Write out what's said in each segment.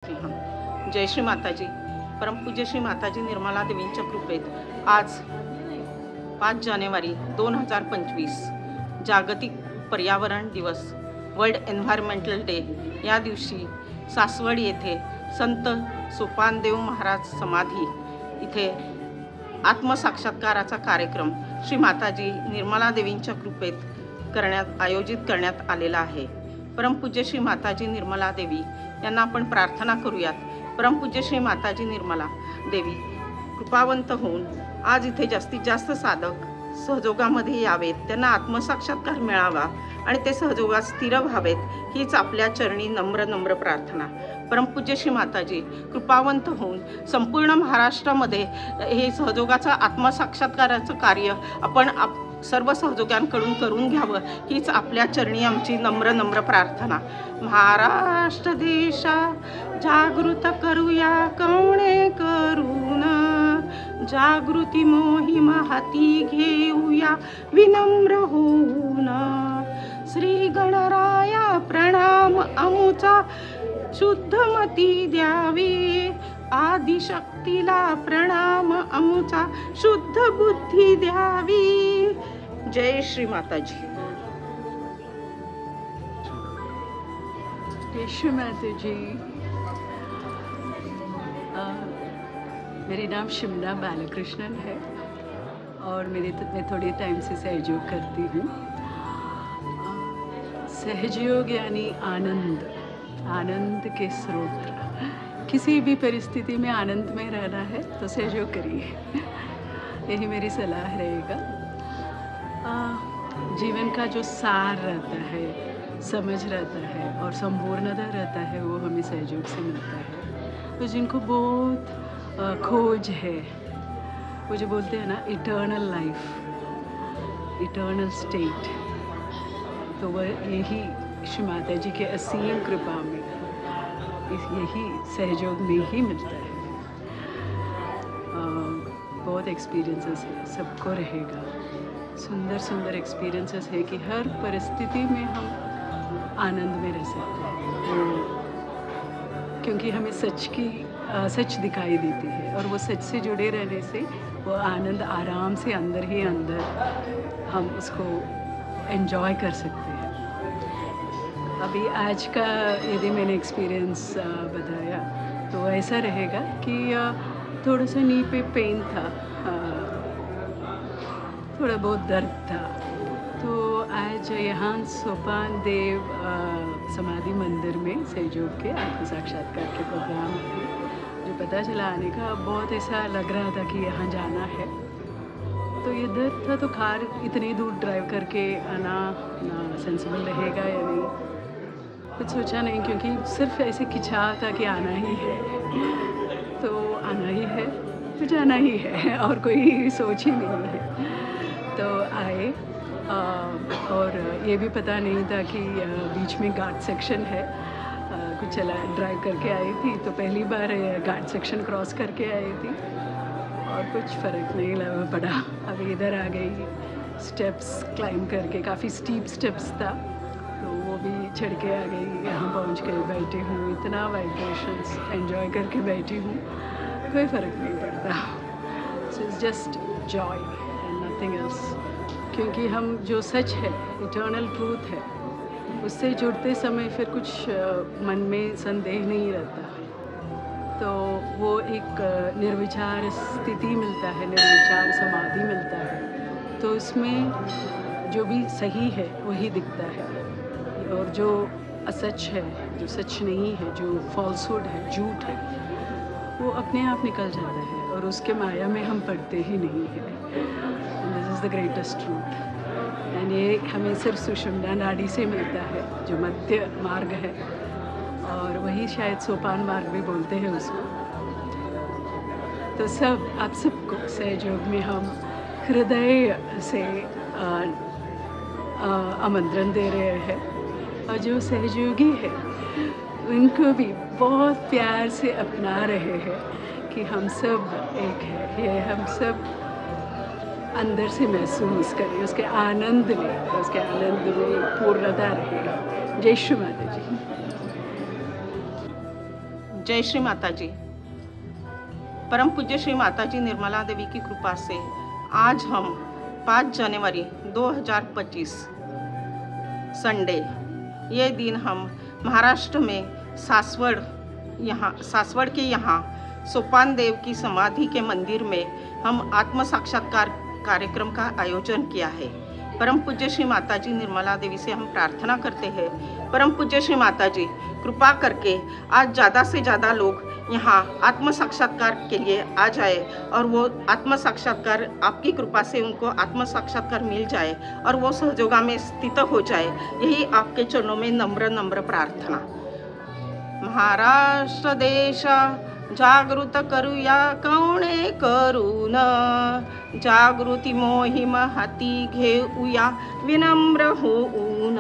जय श्री माताजी. परमपूज्य श्री माताजी निर्मला देवींच्या कृपेत आज 5 जानेवारी 2025 जागतिक पर्यावरण दिवस, वर्ल्ड एन्व्हायरमेंटल डे या दिवशी सासवड येथे संत सोपानदेव महाराज समाधी इथे आत्मसाक्षात्काराचा कार्यक्रम श्री माताजी निर्मला देवींच्या कृपेत आयोजित करण्यात आलेला आहे. परमपूज्य श्री माताजी निर्मला देवी यांना आपण प्रार्थना करूयात. परमपूज्य श्री माताजी निर्मला देवी कृपावंत होऊन आज इथे जास्तीत जास्त साधक सहयोगामध्ये यावेत, त्यांना आत्मसाक्षात्कार मिळावा आणि ते सहयोगात स्थिर व्हावेत, हीच आपल्या चरणी नम्र प्रार्थना. परमपूज्य श्री माताजी कृपावंत होऊन संपूर्ण महाराष्ट्रामध्ये हे सहयोगाचं आत्मसाक्षात्काराचं कार्य आपण सर्व सहयोग्यांकडून करून घ्यावं, हीच आपल्या चरणी आमची नम्र प्रार्थना. महाराष्ट्र देशा जागृत करूया कवणे करून, जागृती मोहिमा हाती घेऊया विनम्र होऊन. श्री गणराया प्रणाम अमुचा शुद्धमती द्यावी, आदिशक्तीला प्रणाम अमुचा शुद्ध बुद्धी द्यावी. जय श्री माताजी. जय श्री माताजी. मेरा नाम शिमला बालकृष्णन है और मैं थोड़े टाइम से सहयोग करती हूँ. सहयोग यानी आनंद के स्रोत. किसी भी परिस्थिति में आनंद में रहना है तो सहयोग करिए, यही मेरी सलाह रहेगा. जीवन का जो सार रहता है, समझ रहता है और संपूर्णता रहता है, वो हमें सहयोग से मिलता है. तो जिनको बहुत खोज है, वो जो बोलते हैं ना इटर्नल लाइफ, इटर्नल स्टेट, तो वह यही श्री माता जी के असीम कृपा में यही सहयोग में ही मिलता है. बहुत एक्सपीरियंसेस है, सबको रहेगा. सुंदर एक्सपीरियंसेस है कि हर परिस्थिति में हम आनंद में रह सकते हैं, क्योंकि हमें सच दिखाई देती है और वो सच से जुड़े रहने से वो आनंद आराम से अंदर ही अंदर हम उसको एंजॉय कर सकते हैं. अभी आज का यदि मैंने एक्सपीरियंस बताया तो ऐसा रहेगा कि थोड़ा सा नी पे पेन था, थोड़ा बहुत दर्द था. तो आज यहाँ सोपान देव समाधि मंदिर में सहयोग के आत्म साक्षात्कार के प्रोग्राम थे, जो पता चला आने का बहुत ऐसा लग रहा था कि यहाँ जाना है. तो ये दर्द था तो कार इतनी दूर ड्राइव करके आना ना सेंसिबल रहेगा या नहीं, कुछ सोचा नहीं, क्योंकि सिर्फ ऐसे खिंचा था कि आना ही है तो आना ही है तो जाना ही है, और कोई सोच ही नहीं है. तो आए और ये भी पता नहीं था कि बीच में घाट सेक्शन है. कुछ चला ड्राइव करके आई थी तो पहली बार घाट सेक्शन क्रॉस करके आई थी और कुछ फ़र्क नहीं पड़ा. अब इधर आ गई, स्टेप्स क्लाइंब करके, काफ़ी स्टीप स्टेप्स था तो वो भी चढ़ के आ गई. यहाँ पहुँच के बैठी हूँ, इतना वाइब्रेशंस एंजॉय करके बैठी हूँ, कोई फ़र्क नहीं पड़ता. So it's just Joy end nothing else. क्योंकि हम जो सच है, इटर्नल ट्रूथ है, उससे जुड़ते समय फिर कुछ मन में संदेह नहीं रहता. तो वो एक निर्विचार स्थिति मिलता है, निर्विचार समाधि मिलता है. तो उसमें जो भी सही है वही दिखता है, और जो असच है, जो सच नहीं है, जो फॉल्सहुड है, झूठ है, वो अपने आप निकल जाता है और उसके माया में हम पड़ते ही नहीं हैं. This is the greatest truth. And ये हमें सिर्फ सुषुम्ना नाड़ी से मिलता है, जो मध्य मार्ग है, और वही शायद सोपान मार्ग भी बोलते हैं उसको. तो आप सबको सहयोग में हम हृदय से आमंत्रण दे रहे हैं, और जो सहयोगी है उनको भी बहुत प्यार से अपना रहे हैं कि हम सब एक है. ये हम सब अंदर से महसूस करें, उसके आनंद में पूर्णता रहे. जय श्री माता जी. जय श्री माता जी। परम पूज्य श्री माता जी निर्मला देवी की कृपा से आज हम 5 जनवरी 2025 संडे, ये दिन हम महाराष्ट्र में सासवड़ के यहाँ सोपान देव की समाधि के मंदिर में हम आत्म साक्षात्कार कार्यक्रम का आयोजन किया है। परम पूज्य श्री माता जी निर्मला देवी से हम प्रार्थना करते हैं, परम पूज्य श्री माता जी कृपा करके आज ज़्यादा से ज़्यादा लोग यहाँ आत्म साक्षात्कार के लिए आ जाए और वो आत्म साक्षात्कार आपकी कृपा से उनको आत्म साक्षात्कार मिल जाए और वो सहयोगा में स्थित हो जाए। यही आपके चरणों में नम्र प्रार्थना। महाराष्ट्र देश जागृत करूया कौणे करून, जागृती मोहीम हाती घेऊया विनम्र होऊन।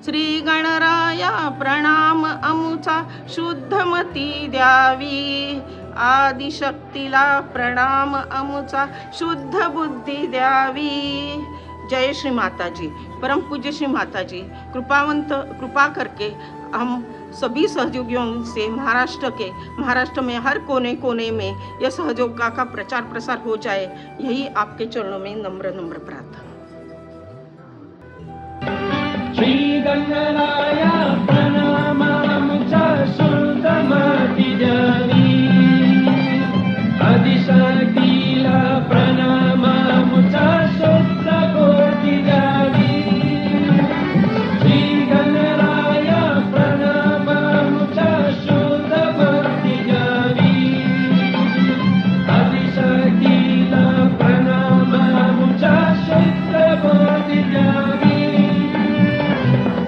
श्री गणराया प्रणाम अमुचा शुद्धमती द्यावी, आदिशक्तीला प्रणाम अमुचा शुद्ध बुद्धी द्यावी। जय श्री माता जी। परम पूज्य श्री माता जी कृपा करके हम सभी सहयोगियों से महाराष्ट्र में हर कोने कोने में यह सहयोग का प्रचार प्रसार हो जाए। यही आपके चरणों में नम्र प्रार्थना। श्री गणराया प्रणामामुचा शुद्धमती द्यावी, आदिशक्तीला प्रणामामुचा शुद्ध बुद्धी द्यावी। श्री गणराया प्रणामामुचा शुद्ध बुद्धी द्यावी, आदिशक्तीला प्रणामामुचा शुद्ध बुद्धी द्यावी।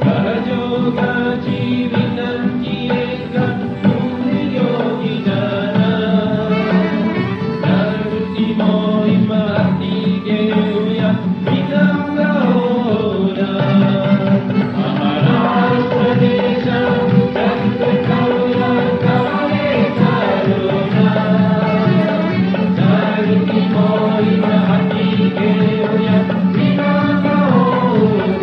सहयोगाची विनंती ऐका तुम्ही योगी जन, जागृती मोहीम हाती घेऊया विनम्र होऊन। महाराष्ट्र देश जागृत करूया कवळे करून, जागृती मोहीम हाती घेऊया विनम्र होऊन।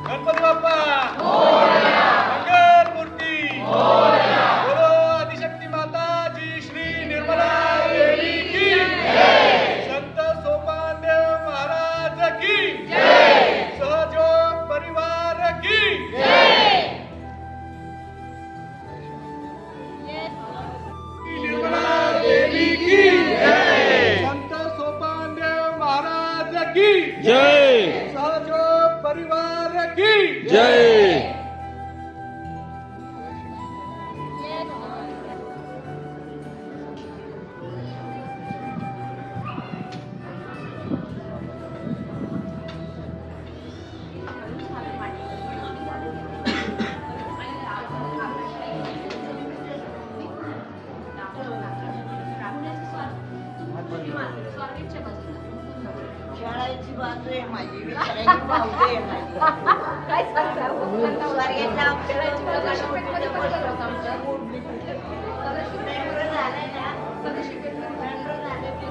गणपती बाप्पा मंगल मूर्ती बोलो आदिशक्ती माता जय सहयोग परिवार की जय। शाळेची बाजू आहे माझी, विचारायची बाजू आहे माझी. स्वर्गाच्या अक्षराची बाजू आहे. मेट्रो झालंय ना, मेट्रो झालं की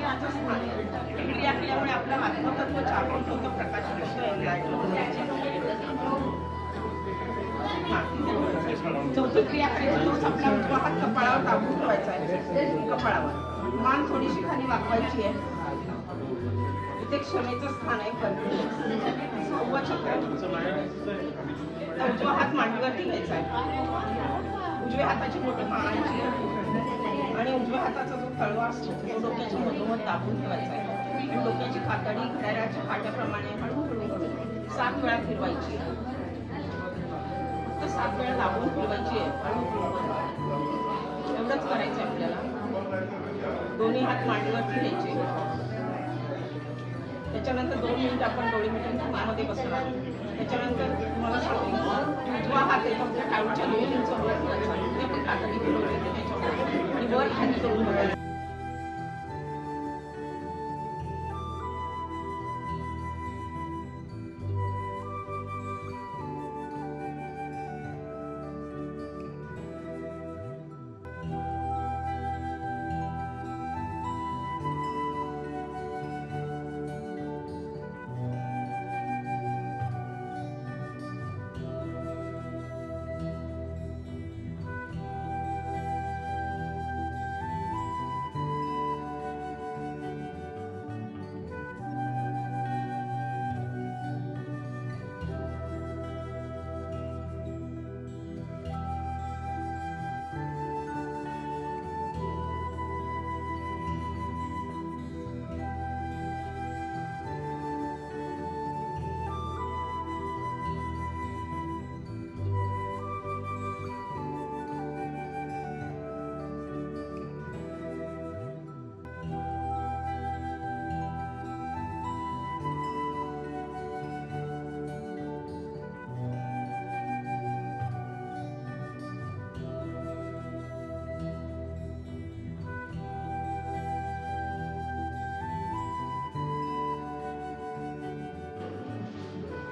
आमच्या क्रिया केल्यामुळे आपलं आत्मतत्व जागृत होतं, प्रकाशित होतं, enlightened होतं. चौथी क्रिया करायची, तोच आपला उजवा हात कपाळावर दाबून ठेवायचा आहे, कपाळावर मान थोडीशी खाली वाकवायची आहे. इथे क्षमेचं स्थान आहे, सहावं चक्र. उजवा हात मांडीवरती घ्यायचा आहे, उजव्या हाताची बोटं मारायची आणि उजव्या हाताचा जो तळवा असतो तो डोक्याच्या मधोमध दाबून ठेवायचा आहे. आणि डोक्याची कातडी घड्याळाच्या काट्याप्रमाणे हळूहळू 7 वेळा फिरवायची. फक्त 7 वेळा दाबून फिरवायची आहे, हळूहळू. एवढंच करायचं आहे आपल्याला. दोन्ही हात मांडीवरती घ्यायचे. त्याच्यानंतर 2 मिनिट आपण डोळे मिटून ध्यानामध्ये बसणार. त्याच्यानंतर तुम्हाला सांगते, उजवा हात आहे फक्त टाळूच्या 2 इंच वर ठेवायचा. ते आपण कातडी फिरवली त्याच्यावर आणि वर खाली करून बघायचं.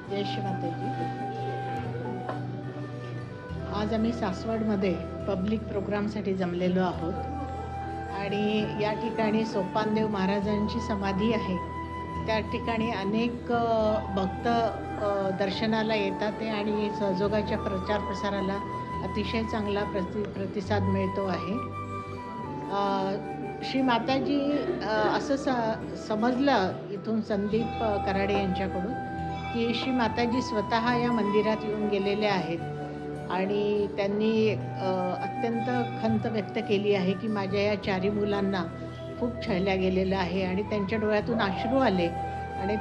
जय श्री माताजी. आज आम्ही सासवडमध्ये पब्लिक प्रोग्रामसाठी जमलेलो आहोत आणि या ठिकाणी सोपानदेव महाराजांची समाधी आहे. त्या ठिकाणी अनेक भक्त दर्शनाला येतात आणि सहयोगाच्या प्रचार प्रसाराला अतिशय चांगला प्रतिसाद मिळतो आहे. श्री माताजी असं समजलं इथून संदीप कराडे यांच्याकडून की श्री माताजी स्वतः या मंदिरात येऊन गेलेले आहेत आणि त्यांनी अत्यंत खंत व्यक्त केली आहे की माझ्या या 4 मुलांना खूप छळल्या गेलेलं आहे आणि त्यांच्या डोळ्यातून अश्रू आले आणि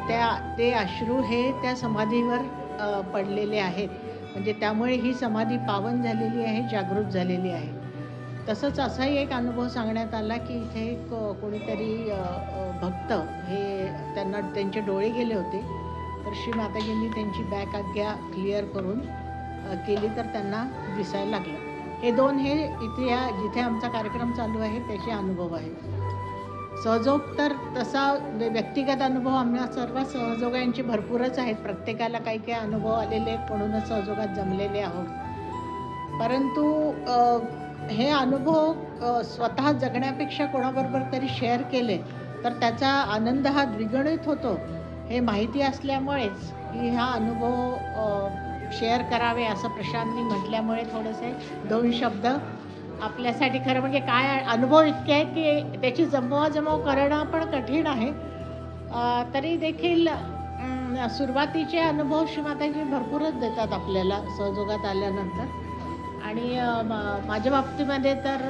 ते अश्रू हे त्या समाधीवर पडलेले आहेत. म्हणजे त्यामुळे ही समाधी पावन झालेली आहे, जागृत झालेली आहे. तसंच असाही एक अनुभव सांगण्यात आला की इथे कोणीतरी भक्त हे त्यांचे डोळे गेले होते, तर श्री माताजींनी त्यांची बॅक आज्ञा क्लिअर करून केली तर त्यांना दिसायला लागलं. हे 2 हे इथे जिथे आमचा कार्यक्रम चालू आहे त्याचे अनुभव आहेत. सहयोग तर तसा व्यक्तिगत अनुभव आम्हाला सर्व सहयोगांचे भरपूरच आहेत. प्रत्येकाला काही काही अनुभव आलेले आहेत म्हणूनच सहयोगात जमलेले आहोत. परंतु हे अनुभव स्वतः जगण्यापेक्षा कोणाबरोबर तरी शेअर केले तर त्याचा आनंद हा द्विगुणित होतो हे माहिती असल्यामुळेच की हा अनुभव शेअर करावे असं प्रशांतनी म्हटल्यामुळे थोडेसे 2 शब्द आपल्यासाठी खरं म्हणजे काय अनुभव इतके आहेत की त्याची जमवाजमव करणं पण कठीण आहे. तरी देखील सुरुवातीचे अनुभव श्रीमाताजी भरपूरच देतात आपल्याला सहयोगात आल्यानंतर. आणि माझ्या बाबतीमध्ये तर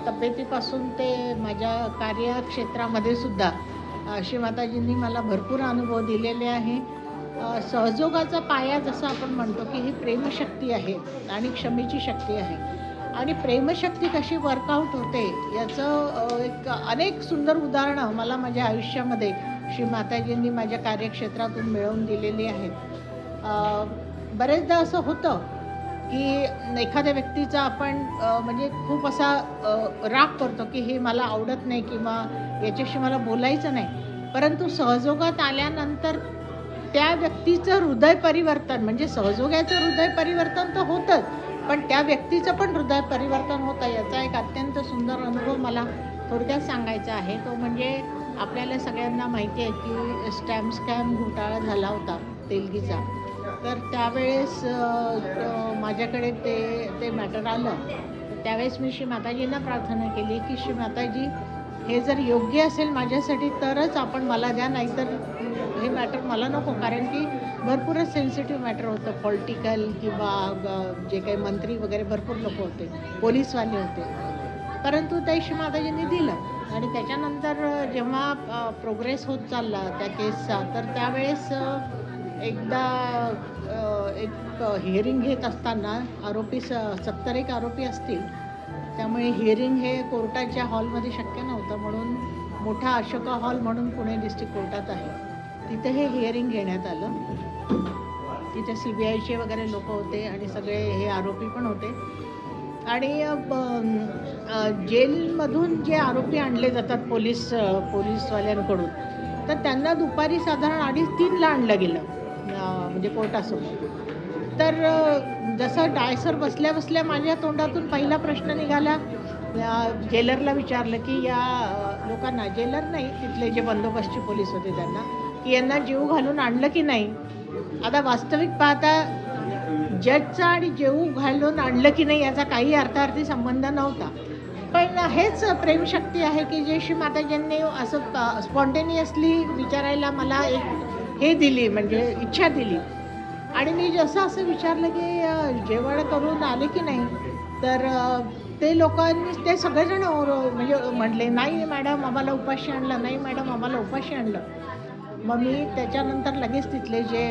तब्येतीपासून ते माझ्या कार्यक्षेत्रामध्ये सुद्धा श्रीमाताजींनी मला भरपूर अनुभव दिलेले आहे. सहयोगाचा पाया जसं आपण म्हणतो की ही प्रेमशक्ती आहे आणि क्षमेची शक्ती आहे. आणि प्रेमशक्ती कशी वर्कआउट होते याचं एक अनेक सुंदर उदाहरणं मला माझ्या आयुष्यामध्ये श्री माताजींनी माझ्या कार्यक्षेत्रातून मिळवून दिलेली आहेत. बरेचदा असं होतं की एखाद्या व्यक्तीचा आपण म्हणजे खूप असा राग करतो की हे मला आवडत नाही किंवा याच्याशी मला बोलायचं नाही. परंतु सहयोगात आल्यानंतर त्या व्यक्तीचं हृदय परिवर्तन म्हणजे सहयोगाचं हृदय परिवर्तन तर होतंच पण त्या व्यक्तीचं पण हृदय परिवर्तन होतं. याचा एक अत्यंत सुंदर अनुभव मला थोडक्यात सांगायचा आहे. तो म्हणजे आपल्याला सगळ्यांना माहिती आहे की स्कॅम घोटाळा झाला होता तेलगीचा. तर त्यावेळेस माझ्याकडे ते मॅटर आलं. त्यावेळेस मी श्री माताजींना प्रार्थना केली की श्री माताजी हे जर योग्य असेल माझ्यासाठी तरच आपण मला द्या नाहीतर हे मॅटर मला नको. कारण की भरपूरच सेन्सिटिव्ह मॅटर होतं पॉलिटिकल किंवा जे काही मंत्री वगैरे भरपूर लोक होते पोलीसवाले होते. परंतु ते श्री माताजींनी दिलं आणि त्याच्यानंतर जेव्हा प्रोग्रेस होत चालला त्या केसचा तर त्यावेळेस एकदा एक हिअरिंग घेत असताना आरोपी 70 आरोपी असतील. त्यामुळे हिअरिंग हे कोर्टाच्या हॉलमध्ये शक्य नव्हतं म्हणून मोठा अशोका हॉल म्हणून पुणे डिस्ट्रिक्ट कोर्टात आहे तिथे हे हिअरिंग घेण्यात आलं. तिथे CBIचे वगैरे लोक होते आणि सगळे हे आरोपी पण होते. आणि जेलमधून जे आरोपी आणले जातात पोलीसवाल्यांकडून तर त्यांना दुपारी साधारण 2:30-3ला आणलं गेलं म्हणजे कोर्टासमोर. तर जसं डायसर बसल्या बसल्या माझ्या तोंडातून पहिला प्रश्न निघाला. जेलरला विचारलं की या लोकांना जेलर नाही तिथले जे बंदोबस्तचे पोलीस होते त्यांना की यांना जीव घालून आणलं की नाही. आता वास्तविक पाहता जजचा आणि जीव घालून आणलं की नाही याचा काही अर्थार्थी संबंध नव्हता. पण हेच प्रेमशक्ती आहे की जे श्री माताजींनी असं स्पॉन्टेनियसली विचारायला मला एक हे दिली म्हणजे इच्छा दिली. आणि मी जसं असं विचारलं की जेवण करून आले की नाही तर ते लोकांनी ते सगळेजण म्हणजे म्हटले नाही मॅडम आम्हाला उपाशी आणलं नाही मॅडम आम्हाला उपाशी आणलं. मग मी त्याच्यानंतर लगेच तिथले जे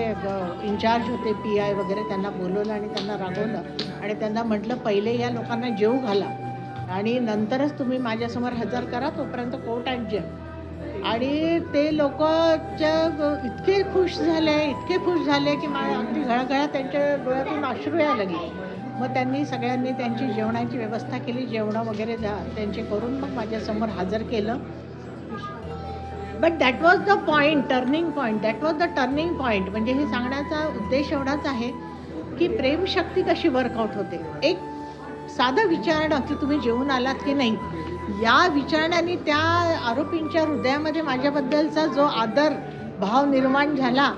इन्चार्ज होते PI वगैरे त्यांना बोलवलं आणि त्यांना रागवलं आणि त्यांना म्हटलं पहिले या लोकांना जेव घाला आणि नंतरच तुम्ही माझ्यासमोर हजर करा तोपर्यंत कोर्ट ॲडजन. आणि ते लोक इतके खुश झाले की अगदी घळाघळा त्यांच्या डोळ्यातून अश्रू यायला लागले. मग त्यांनी सगळ्यांनी त्यांची जेवणाची व्यवस्था केली. जेवणं वगैरे त्यांचे करून मग माझ्यासमोर हजर केलं. But that was the point turning point म्हणजे हे सांगण्याचा उद्देश एवढाच आहे की प्रेमशक्ती कशी वर्कआउट होते. एक साधं विचारणं की तुम्ही जेवून आलात की नाही या विचारण्याने त्या आरोपींच्या हृदयामध्ये माझ्याबद्दलचा जो आदर भाव निर्माण झाला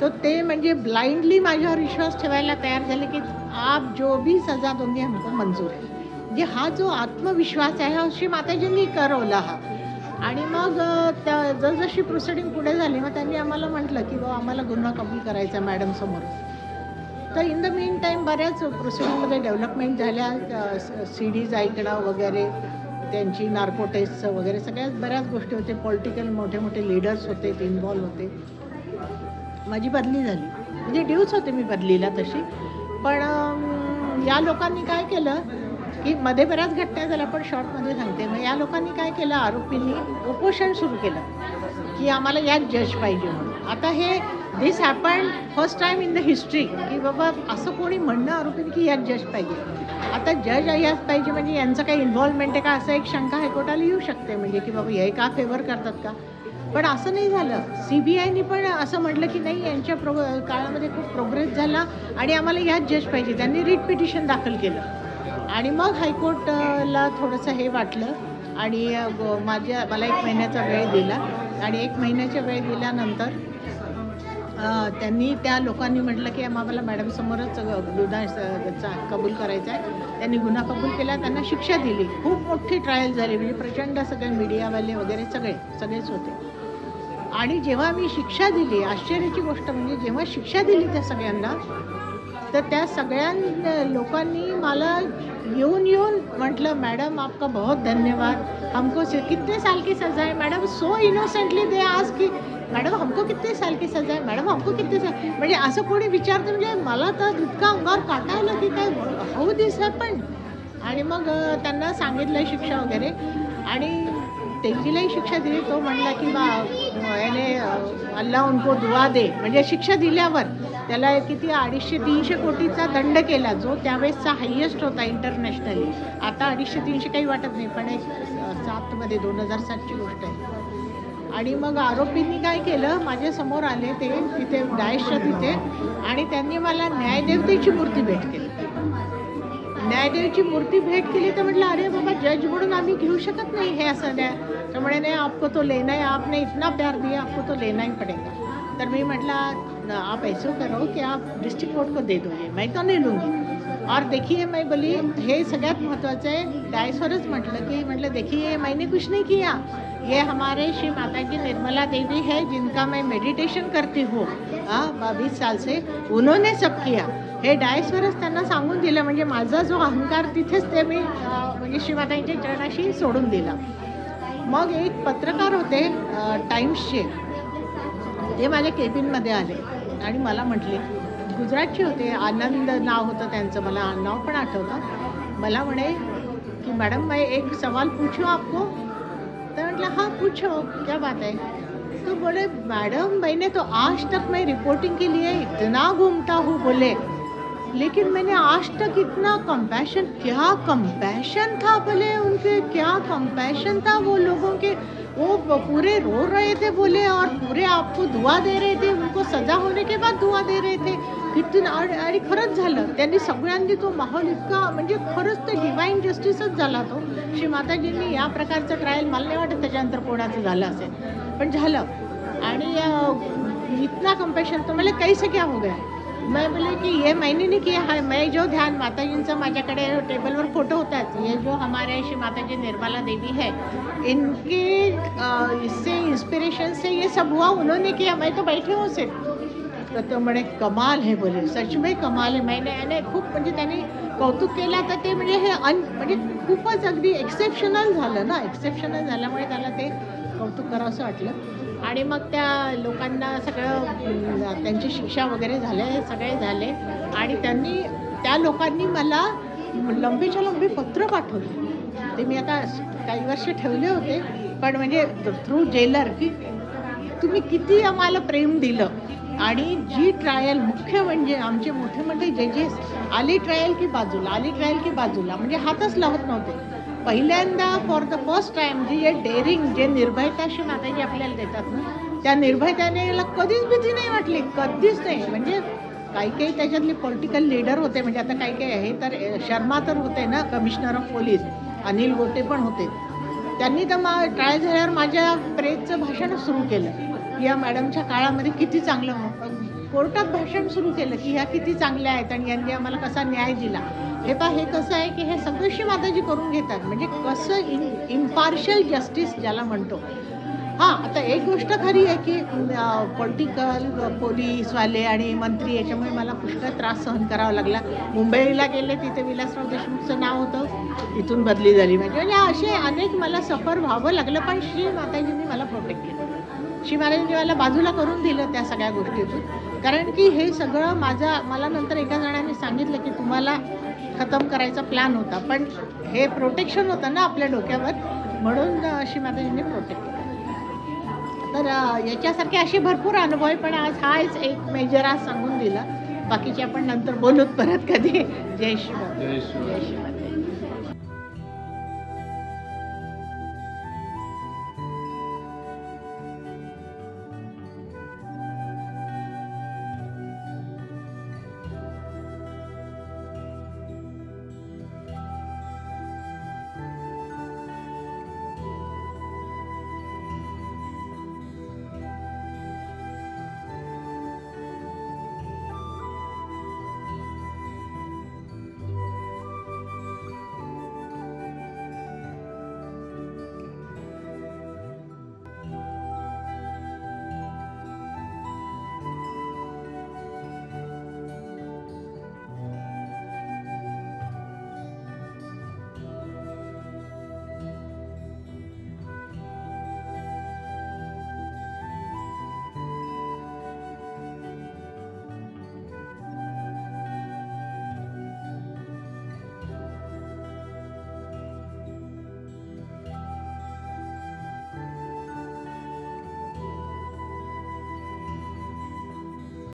तो ते म्हणजे ब्लाइंडली माझ्यावर विश्वास ठेवायला तयार झाले की आप जो भी सजा दोगे हमको मंजूर आहे. म्हणजे हा जो आत्मविश्वास आहे हा श्री माताजींनी करवला हा. आणि मग जसजशी प्रोसिडिंग पुढे झाली मग त्यांनी आम्हाला म्हटलं की बाबा आम्हाला गुन्हा कबूल करायचा मॅडमसमोर. तर इन द मीन टाईम बऱ्याच प्रोसिडिंगमध्ये डेव्हलपमेंट झाल्या. CDs ऐकणं वगैरे त्यांची नार्को टेस्ट वगैरे बऱ्याच गोष्टी होते. पॉलिटिकल मोठे लीडर्स होते ते इन्व्हॉल्व होते. माझी बदली झाली म्हणजे ड्यूच होते मी बदलीला तशी. पण या लोकांनी काय केलं की मध्ये बऱ्याच घटना झाल्या पण शॉर्टमध्ये सांगते. मग या लोकांनी काय केलं आरोपींनी उपोषण सुरू केलं की आम्हाला याच जज पाहिजे म्हणून. आता हे this happen first time in the history की बाबा असं कोणी म्हणणं आरोपींनी की याच जज पाहिजे. आता जज याच पाहिजे म्हणजे यांचं काही इन्व्हॉल्वमेंट आहे का असं एक शंका हायकोर्टाला येऊ शकते म्हणजे की बाबा हे का फेवर करतात का. पण असं नाही झालं. CBIनी पण असं म्हटलं की नाही यांच्या काळामध्ये खूप प्रोग्रेस झाला आणि आम्हाला याच जज पाहिजे. त्यांनी रिट पिटिशन दाखल केलं आणि मग हायकोर्टला थोडंसं हे वाटलं आणि मला 1 महिन्याचा वेळ दिला आणि 1 महिन्याचा वेळ दिल्यानंतर त्यांनी त्या लोकांनी म्हटलं की आम्हाला मॅडमसमोरच गुन्हा कबूल करायचा आहे. त्यांनी गुन्हा कबूल केला, त्यांना शिक्षा दिली. खूप मोठी ट्रायल झाली, म्हणजे प्रचंड सगळे मीडियावाले वगैरे सगळेच होते. आणि जेव्हा मी शिक्षा दिली, आश्चर्याची गोष्ट म्हणजे जेव्हा शिक्षा दिली त्या सगळ्यांना, तर त्या सगळ्या लोकांनी मला येऊन म्हटलं, मॅडम आपका बहुत धन्यवाद, हमको कितने साल की सजा है मैडम. सो इनोसेंटली दे आज की मॅडम हमको कितने साल की सजा आहे, मॅडम हमको कितने साल. म्हणजे असं कोणी विचारतं, म्हणजे मला तर इतका अंगावर काटा आला की काय हाऊ दिस हॅपन. आणि मग त्यांना सांगितलं शिक्षा वगैरे आणि तेजीलाही शिक्षा दिली. तो म्हणला की याने अल्लाह उनको दुआ दे. म्हणजे शिक्षा दिल्यावर त्याला किती 250-300 कोटीचा दंड केला, जो त्यावेळेसचा हायेस्ट होता इंटरनॅशनली. आता 250-300 काही वाटत नाही, पण 2007ची गोष्ट आहे. आणि मग आरोपींनी काय केलं, माझ्यासमोर आले ते तिथे डायसच्या तिथे, आणि त्यांनी मला न्यायदेवतेची मूर्ती भेट केली. न्यायदेवची मूर्ती भेट केली तर म्हटलं, अरे बाबा जज म्हणून आम्ही घेऊ शकत नाही हे असं द्या. तर म्हणे नाही आपको तो लेना है, आपने इतना प्यार दिया आपको तो लेना ही पडेगा. तर मी म्हटलं आप ऐसे करो कि आप डिस्ट्रिक्ट कोर्ट को दे दो, मैं तो नहीं लूँगी. और देखिए मैं बोली हे सगळ्यात महत्त्वाचं आहे. डायसवरच म्हटलं देखिए मैंने कुछ नहीं किया, ये हमारे श्री माता की निर्मला देवी है जिनका मैं मेडिटेशन करती हूँ 20 साल से, उन्होंने सब किया. हे डायसवरच त्यांना सांगून दिलं. म्हणजे माझा जो अहंकार तिथेच ते मी म्हणजे श्रीमातांच्या चरणाशी सोडून दिला. मग एक पत्रकार होते टाइम्सचे, ते माझ्या केबिनमध्ये आले आणि मला म्हटले, गुजरातचे होते, आनंद नाव होतं त्यांचं, मला नाव पण आठवतं. मला म्हणे की मॅडम मैं एक सवाल पूछूं आपको. तो म्हटलं हाँ पूछो क्या बात है. तो बोले मैडम मैंने तो आज तक मैं रिपोर्टिंग के लिए इतना घूमता हूँ बोले, लेकिन मैंने आज तक इतना कंपैशन, क्या कंपैशन था बोले उनके, क्या कंपैशन था वो लोगों के. वो पूरे रो रहे थे बोले और पूरे आपको दुआ दे रहे थे, उनको सजा होने के बाद दुआ दे रहे थे. किती आणि खरंच झालं. त्यांनी सगळ्यांनी तो माहोल इतका, म्हणजे खरंच ते डिवाईन जस्टिसच झाला तो. श्री माताजींनी या प्रकारचं ट्रायल मला नाही वाटत त्याच्यानंतर कोणाचं झालं असेल, पण झालं. आणि इतना कंपॅशन. तो मला कैसे क्या हो गया. मैं बोले कि ये मैंने नहीं किया है, मैं जो ध्यान माताजींचा माझ्याकडे टेबलवर फोटो होतात, ये जो हमारे श्री माताजी निर्मला देवी है, इनके इससे इंस्पिरेशन से ये सब हुआ, उन्होंने किया, मैं तो बैठे हूँ सिर्फ. तो म्हणे कमाल है बोले, सच में कमाल है. मैंने खूप म्हणजे त्यांनी कौतुक केलं. तर ते म्हणजे हे म्हणजे खूपच अगदी एक्सेप्शनल झालं ना. एक्सेप्शनल झाल्यामुळे त्याला ते कौतुक करावं असं वाटलं. आणि मग त्या लोकांना सगळं त्यांची शिक्षा वगैरे सगळे झाले. आणि त्या लोकांनी मला लंबीच्या लंबी पत्र पाठवले. ते मी आता काही वर्ष ठेवले होते, पण म्हणजे थ्रू जेलर, की तुम्ही किती आम्हाला प्रेम दिलं. आणि जी ट्रायल, मुख्य म्हणजे आमचे मोठे जजेस आली ट्रायल की बाजूला म्हणजे हातच लावत नव्हते. पहिल्यांदा फॉर द फर्स्ट टाइम जे डेअरिंग, जे निर्भयता श्री माताजी आपल्याला देतात ना, त्या निर्भयताने याला कधीच भीती नाही वाटली, कधीच नाही. म्हणजे काही त्याच्यातले पॉलिटिकल लीडर होते, म्हणजे आता काही आहे तर शर्मा तर होते ना, commissioner of police, Anil Gote पण होते. त्यांनी तर ट्रायल झाल्यावर माझ्या प्रेतचं भाषण सुरू केलं. या मॅडमच्या काळामध्ये किती चांगलं, कोर्टात भाषण सुरू केलं की ह्या किती चांगल्या आहेत आणि यांनी आम्हाला कसा न्याय दिला. हे कसं आहे की हे सगळं श्री माताजी करून घेतात. म्हणजे कसं इम्पार्शियल जस्टिस ज्याला म्हणतो. हां, आता एक गोष्ट खरी आहे की पॉलिटिकल पोलीसवाले आणि मंत्री याच्यामुळे मला पुष्कळ त्रास सहन करावा लागला. मुंबईला गेले, तिथे विलासराव देशमुखचं नाव होतं, इथून बदली झाली. म्हणजे असे अनेक मला सफर व्हावं लागलं, पण श्री माताजींनी मला प्रोटेक्ट केलं. श्री माताजींनी मला बाजूला करून दिलं त्या सगळ्या गोष्टीतून. कारण की हे सगळं मला नंतर एका जणांनी सांगितलं की तुम्हाला खतम करायचा प्लॅन होता, पण हे प्रोटेक्शन होतं ना आपल्या डोक्यावर, म्हणून श्री माताजींनी प्रोटेक्ट केलं. तर याच्यासारखे असे भरपूर अनुभव आहे, पण हाच एक मेजर आज सांगून दिला. बाकीचे आपण नंतर बोलूत परत कधी. जय श्री माता.